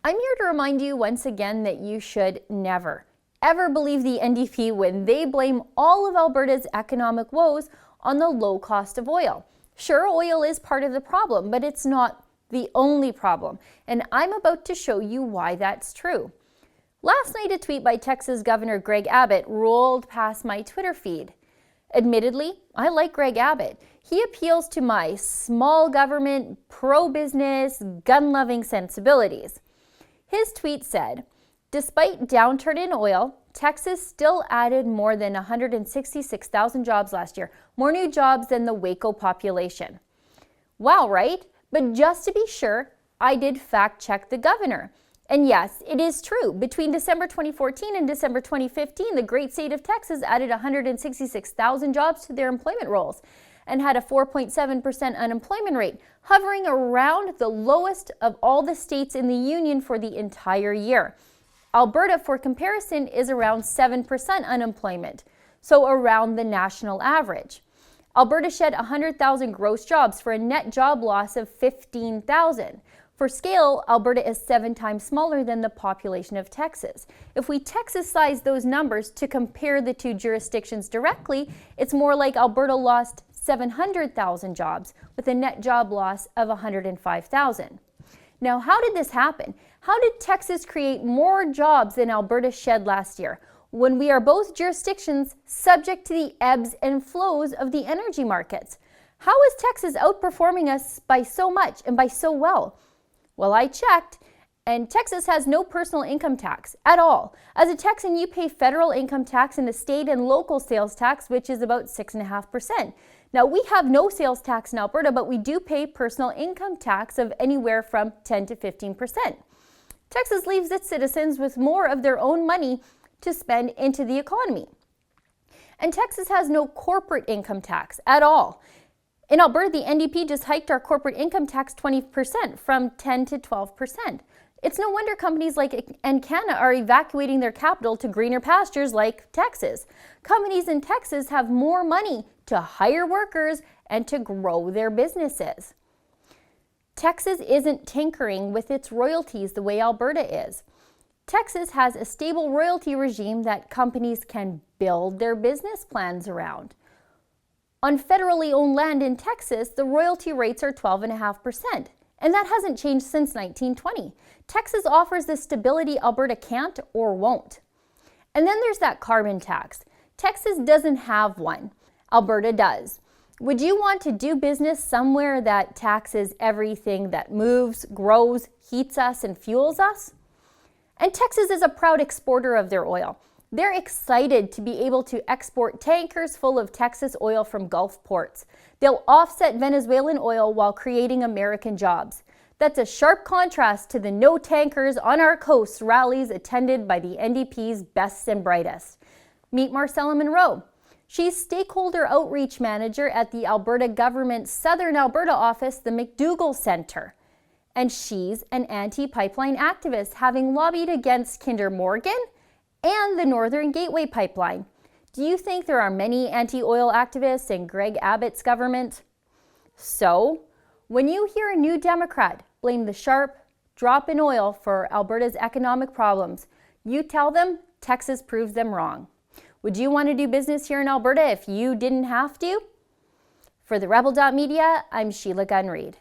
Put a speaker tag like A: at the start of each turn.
A: I'm here to remind you once again that you should never, ever believe the NDP when they blame all of Alberta's economic woes on the low cost of oil. Sure, oil is part of the problem, but it's not the only problem, and I'm about to show you why that's true. Last night, a tweet by Texas Governor Greg Abbott rolled past my Twitter feed. Admittedly, I like Greg Abbott. He appeals to my small government, pro-business, gun-loving sensibilities. His tweet said, "Despite downturn in oil, Texas still added more than 166,000 jobs last year, more new jobs than the Waco population." Wow, right? But just to be sure, I did fact check the governor. And yes, it is true. Between December 2014 and December 2015, the great state of Texas added 166,000 jobs to their employment rolls and had a 4.7% unemployment rate, hovering around the lowest of all the states in the union for the entire year. Alberta, for comparison, is around 7% unemployment, so around the national average. Alberta shed 100,000 gross jobs for a net job loss of 15,000. For scale, Alberta is 7 times smaller than the population of Texas. If we Texas-size those numbers to compare the two jurisdictions directly, it's more like Alberta lost 700,000 jobs with a net job loss of 105,000. Now, how did this happen? How did Texas create more jobs than Alberta shed last year, when we are both jurisdictions subject to the ebbs and flows of the energy markets? How is Texas outperforming us by so much and by so well? Well, I checked, and Texas has no personal income tax at all. As a Texan, you pay federal income tax and the state and local sales tax, which is about 6.5%. Now, we have no sales tax in Alberta, but we do pay personal income tax of anywhere from 10 to 15%. Texas leaves its citizens with more of their own money to spend into the economy. And Texas has no corporate income tax at all. In Alberta, the NDP just hiked our corporate income tax 20% from 10 to 12%. It's no wonder companies like Encana are evacuating their capital to greener pastures like Texas. Companies in Texas have more money to hire workers and to grow their businesses. Texas isn't tinkering with its royalties the way Alberta is. Texas has a stable royalty regime that companies can build their business plans around. On federally owned land in Texas, the royalty rates are 12.5%, and that hasn't changed since 1920. Texas offers the stability Alberta can't or won't. And then there's that carbon tax. Texas doesn't have one. Alberta does. Would you want to do business somewhere that taxes everything that moves, grows, heats us, and fuels us? And Texas is a proud exporter of their oil. They're excited to be able to export tankers full of Texas oil from Gulf ports. They'll offset Venezuelan oil while creating American jobs. That's a sharp contrast to the no tankers on our coast rallies attended by the NDP's best and brightest. Meet Marcella Monroe. She's stakeholder outreach manager at the Alberta government's Southern Alberta office, the McDougall Centre. And she's an anti-pipeline activist, having lobbied against Kinder Morgan and the Northern Gateway Pipeline. Do you think there are many anti-oil activists in Greg Abbott's government? So, when you hear a new Democrat blame the sharp drop in oil for Alberta's economic problems, you tell them Texas proves them wrong. Would you want to do business here in Alberta if you didn't have to? For the Rebel.media, I'm Sheila Gunn Reid.